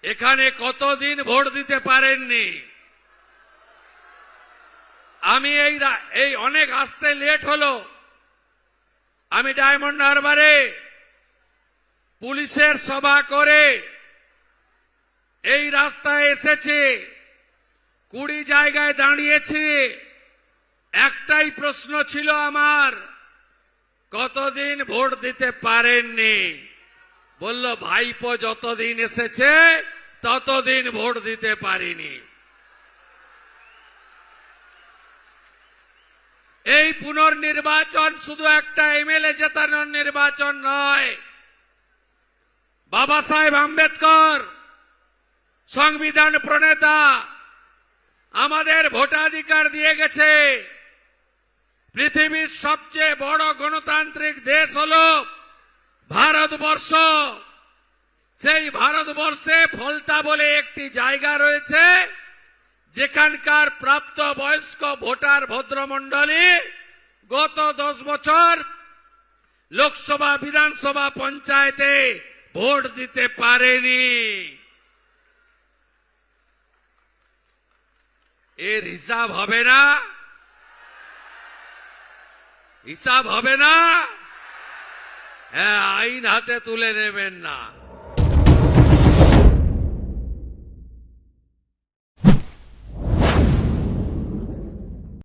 এখানে কতদিন ভোট দিতে পারেননি। আমি এই অনেক আসতে লেট হলো। আমি ডায়মন্ড হারবারে পুলিশের সভা করে এই রাস্তায় এসেছি, 20 জায়গায় দাঁড়িয়েছি। একটাই প্রশ্ন ছিল আমার, কতদিন ভোট দিতে পারেননি। বলল ভাইপো যতদিন এসেছে ততদিন ভোট দিতে পারিনি। এই পুনর্নির্বাচন শুধু একটা এমএলএ জেতানোর নির্বাচন নয়। বাবা সাহেব আম্বেদকর সংবিধান প্রণেতা আমাদের ভোটাধিকার দিয়ে গেছে। পৃথিবীর সবচেয়ে বড় গণতান্ত্রিক দেশ হল ভারতবর্ষ। সেই ভারতবর্ষে ফলতা বলে একটি জায়গা রয়েছে, যেখানকার প্রাপ্ত বয়স্ক ভোটার ভদ্রমণ্ডলী গত 10 বছর লোকসভা, বিধানসভা, পঞ্চায়েতে ভোট দিতে পারেনি। এর হিসাব হবে না, হিসাব হবে না। হ্যাঁ, আইন হাতে তুলে নেবেন না।